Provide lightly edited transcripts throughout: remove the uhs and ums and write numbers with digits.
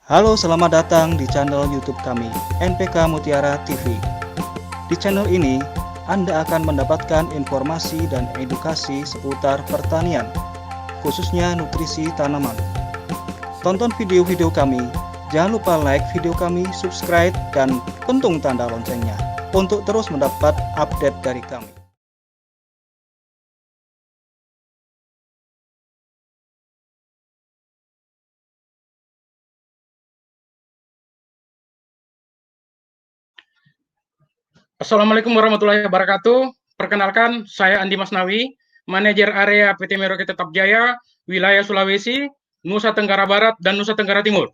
Halo, selamat datang di channel YouTube kami, NPK Mutiara TV. Di channel ini, Anda akan mendapatkan informasi dan edukasi seputar pertanian, khususnya nutrisi tanaman. Tonton video-video kami, jangan lupa like video kami, subscribe, dan pentung tanda loncengnya untuk terus mendapat update dari kami. Assalamualaikum warahmatullahi wabarakatuh. Perkenalkan, saya Andi Masnawi, Manajer Area PT Merauke Tetap Jaya, Wilayah Sulawesi, Nusa Tenggara Barat, dan Nusa Tenggara Timur.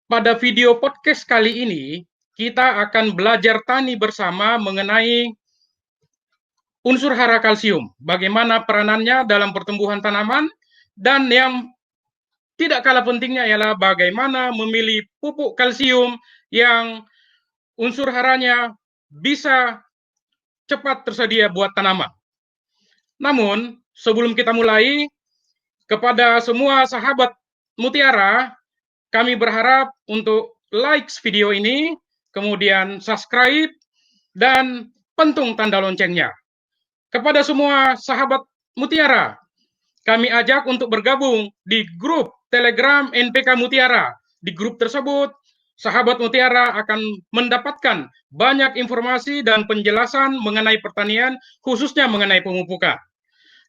Pada video podcast kali ini, kita akan belajar tani bersama mengenai unsur hara kalsium, bagaimana peranannya dalam pertumbuhan tanaman, dan yang tidak kalah pentingnya ialah bagaimana memilih pupuk kalsium yang unsur haranya bisa cepat tersedia buat tanaman. Namun, sebelum kita mulai, kepada semua sahabat Mutiara, kami berharap untuk like video ini, kemudian subscribe, dan pentung tanda loncengnya. Kepada semua sahabat Mutiara, kami ajak untuk bergabung di grup Telegram NPK Mutiara. Di grup tersebut, sahabat Mutiara akan mendapatkan banyak informasi dan penjelasan mengenai pertanian, khususnya mengenai pemupukan.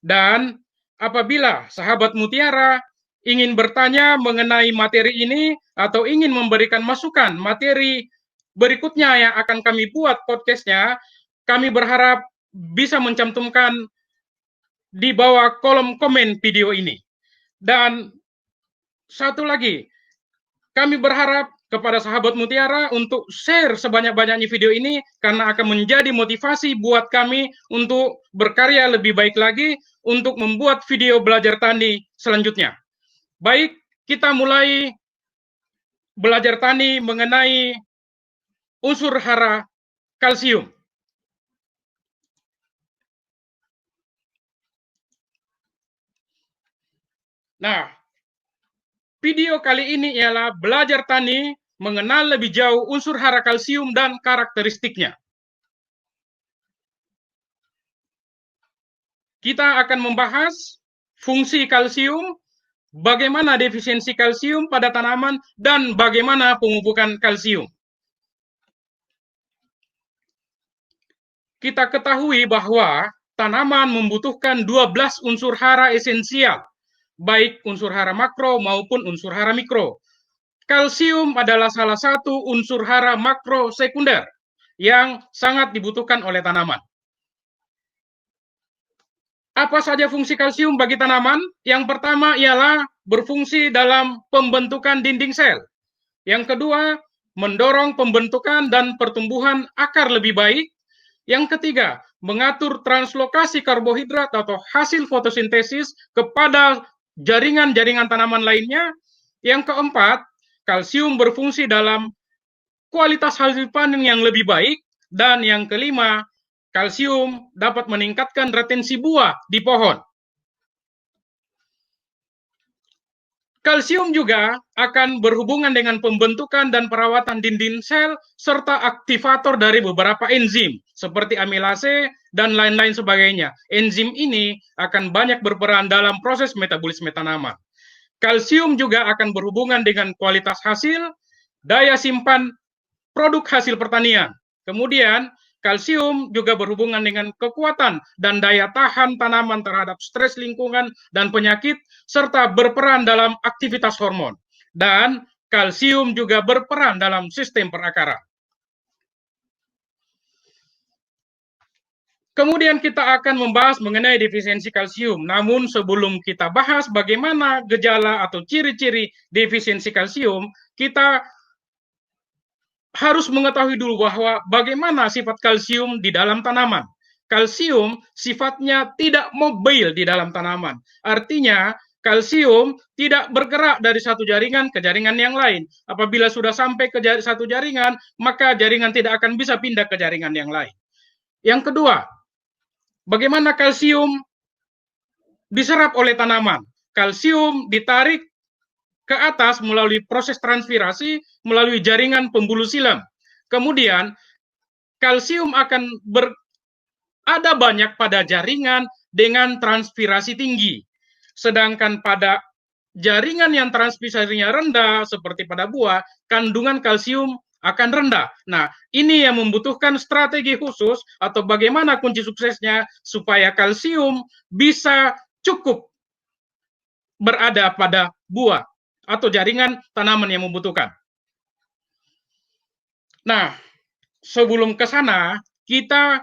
Dan apabila sahabat Mutiara ingin bertanya mengenai materi ini atau ingin memberikan masukan materi berikutnya yang akan kami buat podcastnya, kami berharap bisa mencantumkan di bawah kolom komen video ini. Dan satu lagi, kami berharap kepada sahabat Mutiara untuk share sebanyak-banyaknya video ini karena akan menjadi motivasi buat kami untuk berkarya lebih baik lagi untuk membuat video belajar tani selanjutnya. Baik, kita mulai belajar tani mengenai unsur hara kalsium. Nah, video kali ini ialah belajar tani mengenal lebih jauh unsur hara kalsium dan karakteristiknya. Kita akan membahas fungsi kalsium, bagaimana defisiensi kalsium pada tanaman, dan bagaimana pemupukan kalsium. Kita ketahui bahwa tanaman membutuhkan 12 unsur hara esensial, baik unsur hara makro maupun unsur hara mikro. Kalsium adalah salah satu unsur hara makro sekunder yang sangat dibutuhkan oleh tanaman. Apa saja fungsi kalsium bagi tanaman? Yang pertama ialah berfungsi dalam pembentukan dinding sel. Yang kedua, mendorong pembentukan dan pertumbuhan akar lebih baik. Yang ketiga, mengatur translokasi karbohidrat atau hasil fotosintesis kepada jaringan-jaringan tanaman lainnya. Yang keempat, kalsium berfungsi dalam kualitas hasil panen yang lebih baik. Dan yang kelima, kalsium dapat meningkatkan retensi buah di pohon. Kalsium juga akan berhubungan dengan pembentukan dan perawatan dinding sel serta aktivator dari beberapa enzim seperti amilase dan lain-lain sebagainya. Enzim ini akan banyak berperan dalam proses metabolisme tanaman. Kalsium juga akan berhubungan dengan kualitas hasil, daya simpan produk hasil pertanian. Kemudian kalsium juga berhubungan dengan kekuatan dan daya tahan tanaman terhadap stres lingkungan dan penyakit, serta berperan dalam aktivitas hormon. Dan kalsium juga berperan dalam sistem perakaran. Kemudian kita akan membahas mengenai defisiensi kalsium. Namun sebelum kita bahas bagaimana gejala atau ciri-ciri defisiensi kalsium, kita harus mengetahui dulu bahwa bagaimana sifat kalsium di dalam tanaman. Kalsium sifatnya tidak mobil di dalam tanaman. Artinya, kalsium tidak bergerak dari satu jaringan ke jaringan yang lain. Apabila sudah sampai ke satu jaringan, maka jaringan tidak akan bisa pindah ke jaringan yang lain. Yang kedua, bagaimana kalsium diserap oleh tanaman? Kalsium ditarik ke atas melalui proses transpirasi melalui jaringan pembuluh silam. Kemudian kalsium akan ada banyak pada jaringan dengan transpirasi tinggi. Sedangkan pada jaringan yang transpirasinya rendah seperti pada buah, kandungan kalsium akan rendah. Nah, ini yang membutuhkan strategi khusus atau bagaimana kunci suksesnya supaya kalsium bisa cukup berada pada buah atau jaringan tanaman yang membutuhkan. Nah, sebelum ke sana, kita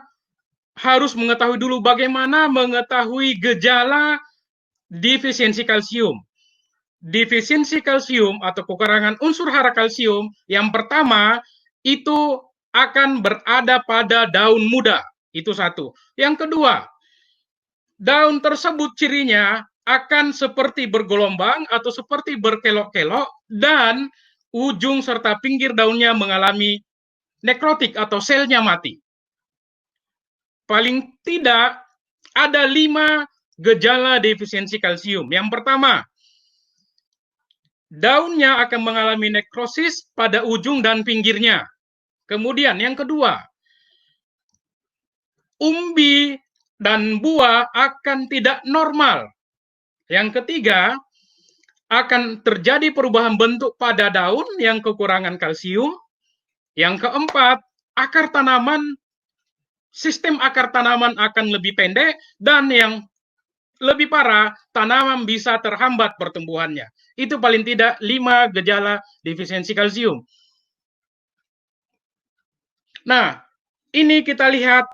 harus mengetahui dulu bagaimana mengetahui gejala defisiensi kalsium. Defisiensi kalsium atau kekurangan unsur hara kalsium yang pertama itu akan berada pada daun muda. Itu satu. Yang kedua, daun tersebut cirinya akan seperti bergelombang atau seperti berkelok-kelok dan ujung serta pinggir daunnya mengalami nekrotik atau selnya mati. Paling tidak ada 5 gejala defisiensi kalsium. Yang pertama, daunnya akan mengalami nekrosis pada ujung dan pinggirnya. Kemudian yang kedua, umbi dan buah akan tidak normal. Yang ketiga, akan terjadi perubahan bentuk pada daun yang kekurangan kalsium. Yang keempat, sistem akar tanaman akan lebih pendek, dan yang lebih parah, tanaman bisa terhambat pertumbuhannya. Itu paling tidak 5 gejala defisiensi kalsium. Nah, ini kita lihat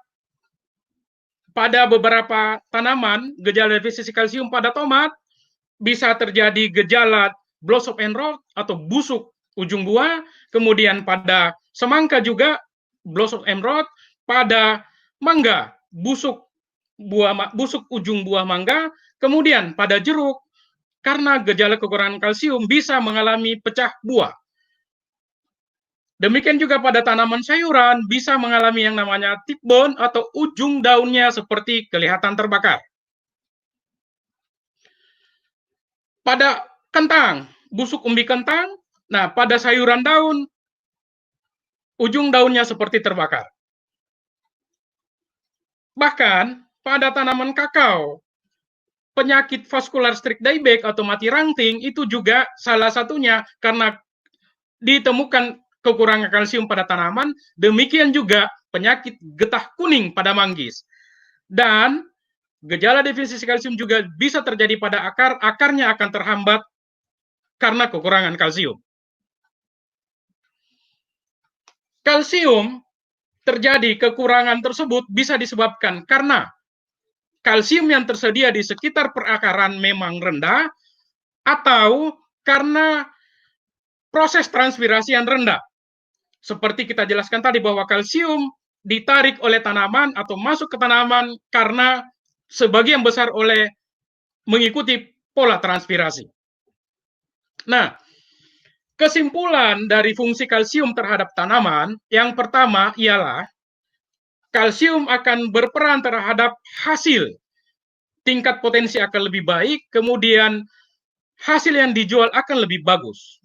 pada beberapa tanaman, gejala defisiensi kalsium pada tomat bisa terjadi gejala blossom and rot atau busuk ujung buah, kemudian pada semangka juga blossom and rot, pada mangga busuk ujung buah mangga, kemudian pada jeruk karena gejala kekurangan kalsium bisa mengalami pecah buah. Demikian juga pada tanaman sayuran bisa mengalami yang namanya tip bone atau ujung daunnya seperti kelihatan terbakar. Pada kentang, busuk umbi kentang, nah pada sayuran daun, ujung daunnya seperti terbakar. Bahkan pada tanaman kakao, penyakit vaskular strict dieback atau mati ranting itu juga salah satunya karena ditemukan kekurangan kalsium pada tanaman, demikian juga penyakit getah kuning pada manggis. Dan gejala defisiensi kalsium juga bisa terjadi pada akar, akarnya akan terhambat karena kekurangan kalsium. Kalsium terjadi kekurangan tersebut bisa disebabkan karena kalsium yang tersedia di sekitar perakaran memang rendah atau karena proses transpirasi yang rendah. Seperti kita jelaskan tadi bahwa kalsium ditarik oleh tanaman atau masuk ke tanaman karena sebagian besar oleh mengikuti pola transpirasi. Nah, kesimpulan dari fungsi kalsium terhadap tanaman yang pertama ialah kalsium akan berperan terhadap hasil. Tingkat potensi akan lebih baik, kemudian hasil yang dijual akan lebih bagus.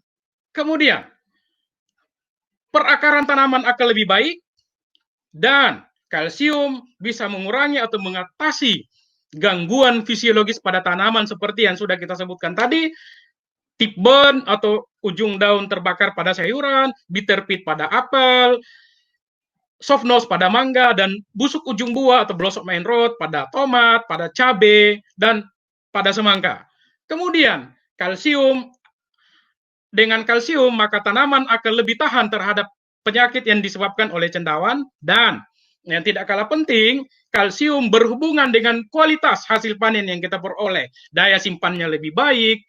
Kemudian, perakaran tanaman akan lebih baik, dan kalsium bisa mengurangi atau mengatasi gangguan fisiologis pada tanaman seperti yang sudah kita sebutkan tadi, tip burn atau ujung daun terbakar pada sayuran, bitter pit pada apel, soft nose pada mangga, dan busuk ujung buah atau blossom and rot pada tomat, pada cabai, dan pada semangka. Kemudian, dengan kalsium, maka tanaman akan lebih tahan terhadap penyakit yang disebabkan oleh cendawan, dan yang tidak kalah penting, kalsium berhubungan dengan kualitas hasil panen yang kita peroleh. Daya simpannya lebih baik,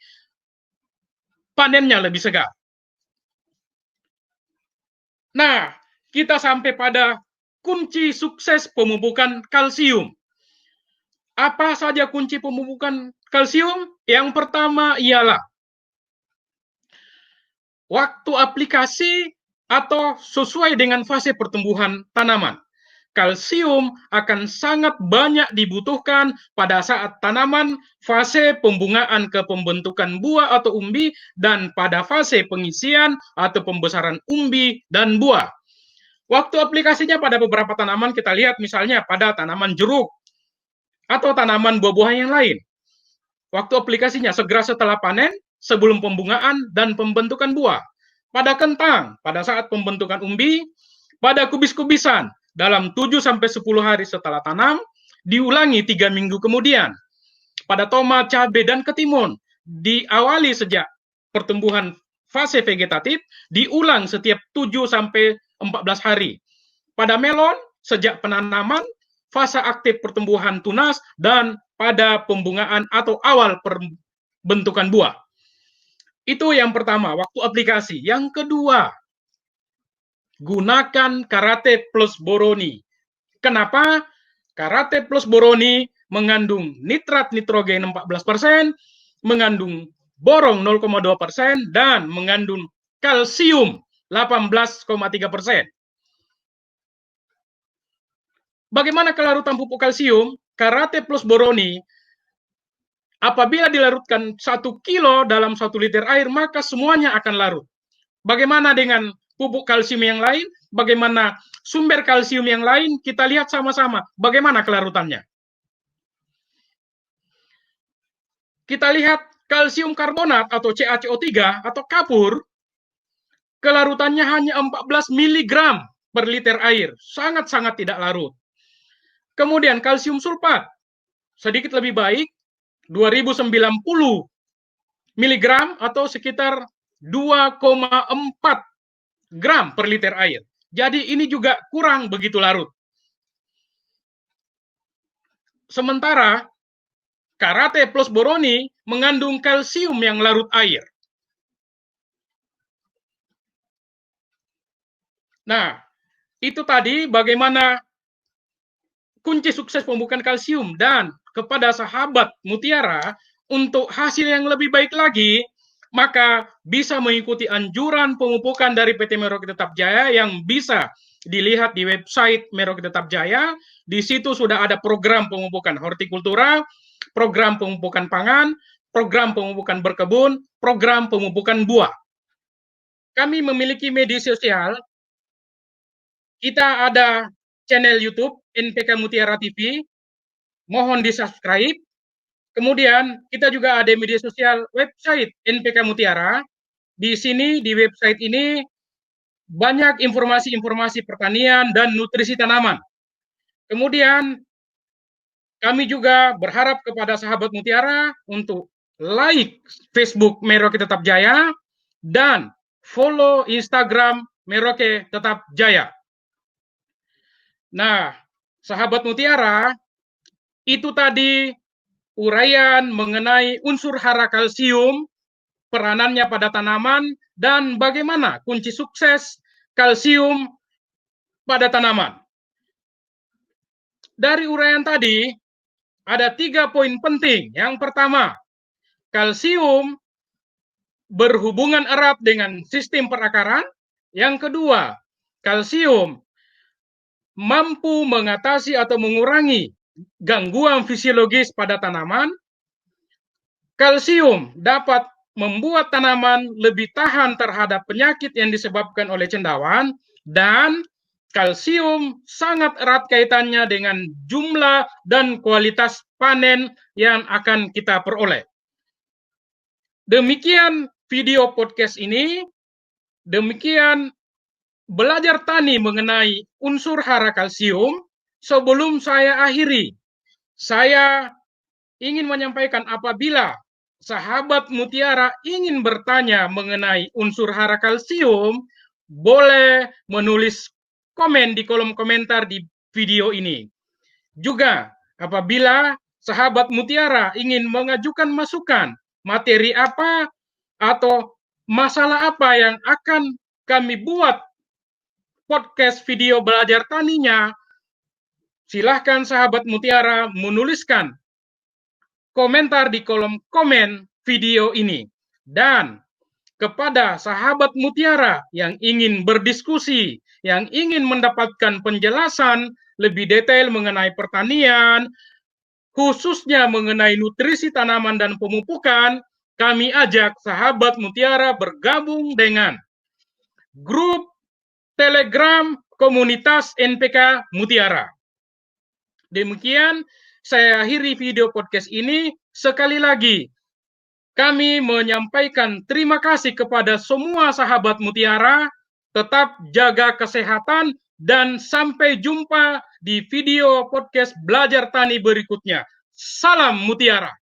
panennya lebih segar. Nah, kita sampai pada kunci sukses pemupukan kalsium. Apa saja kunci pemupukan kalsium? Yang pertama ialah waktu aplikasi atau sesuai dengan fase pertumbuhan tanaman. kalsium akan sangat banyak dibutuhkan pada saat tanaman fase pembungaan ke pembentukan buah atau umbi dan pada fase pengisian atau pembesaran umbi dan buah. Waktu aplikasinya pada beberapa tanaman kita lihat misalnya pada tanaman jeruk atau tanaman buah-buahan yang lain. Waktu aplikasinya segera setelah panen, sebelum pembungaan dan pembentukan buah. Pada kentang, pada saat pembentukan umbi, pada kubis-kubisan, dalam 7-10 hari setelah tanam, diulangi 3 minggu kemudian. Pada tomat, cabai, dan ketimun, diawali sejak pertumbuhan fase vegetatif, diulang setiap 7-14 hari. Pada melon, sejak penanaman, fase aktif pertumbuhan tunas, dan pada pembungaan atau awal perbentukan buah. Itu yang pertama, waktu aplikasi. Yang kedua, gunakan Karate Plus Boroni. Kenapa? Karate Plus Boroni mengandung nitrat nitrogen 14%, mengandung borong 0,2%, dan mengandung kalsium 18,3%. Bagaimana kelarutan pupuk kalsium? Karate Plus Boroni, apabila dilarutkan 1 kilo dalam 1 liter air, maka semuanya akan larut. Bagaimana dengan pupuk kalsium yang lain? Bagaimana sumber kalsium yang lain? Kita lihat sama-sama bagaimana kelarutannya. Kita lihat kalsium karbonat atau CaCO3 atau kapur, kelarutannya hanya 14 mg per liter air. Sangat-sangat tidak larut. Kemudian kalsium sulfat, sedikit lebih baik, 2090 mg atau sekitar 2,4 gram per liter air. Jadi ini juga kurang begitu larut. Sementara Karate Plus Boroni mengandung kalsium yang larut air. Nah, itu tadi bagaimana kunci sukses pembukaan kalsium, dan kepada sahabat Mutiara, untuk hasil yang lebih baik lagi, maka bisa mengikuti anjuran pemupukan dari PT Merauke Tetap Jaya yang bisa dilihat di website Merauke Tetap Jaya. Di situ sudah ada program pemupukan hortikultura, program pemupukan pangan, program pemupukan berkebun, program pemupukan buah. Kami memiliki media sosial. Kita ada channel YouTube NPK Mutiara TV, mohon di-subscribe. Kemudian kita juga ada media sosial website NPK Mutiara. Di sini, di website ini, banyak informasi-informasi pertanian dan nutrisi tanaman. Kemudian, kami juga berharap kepada sahabat Mutiara untuk like Facebook Merauke Tetap Jaya dan follow Instagram Merauke Tetap Jaya. Nah, sahabat Mutiara, itu tadi uraian mengenai unsur hara kalsium, peranannya pada tanaman, dan bagaimana kunci sukses kalsium pada tanaman. Dari uraian tadi, ada 3 poin penting. Yang pertama, kalsium berhubungan erat dengan sistem perakaran. Yang kedua, kalsium mampu mengatasi atau mengurangi gangguan fisiologis pada tanaman. Kalsium dapat membuat tanaman lebih tahan terhadap penyakit yang disebabkan oleh cendawan, dan kalsium sangat erat kaitannya dengan jumlah dan kualitas panen yang akan kita peroleh. Demikian video podcast ini, demikian belajar tani mengenai unsur hara kalsium. Sebelum saya akhiri, saya ingin menyampaikan apabila sahabat Mutiara ingin bertanya mengenai unsur hara kalsium, boleh menulis komen di kolom komentar di video ini. Juga apabila sahabat Mutiara ingin mengajukan masukan, materi apa atau masalah apa yang akan kami buat podcast video belajar taninya, silahkan sahabat Mutiara menuliskan komentar di kolom komen video ini. Dan kepada sahabat Mutiara yang ingin berdiskusi, yang ingin mendapatkan penjelasan lebih detail mengenai pertanian, khususnya mengenai nutrisi tanaman dan pemupukan, kami ajak sahabat Mutiara bergabung dengan grup Telegram komunitas NPK Mutiara. Demikian saya akhiri video podcast ini. Sekali lagi, kami menyampaikan terima kasih kepada semua sahabat Mutiara. Tetap jaga kesehatan dan sampai jumpa di video podcast Belajar Tani berikutnya. Salam Mutiara.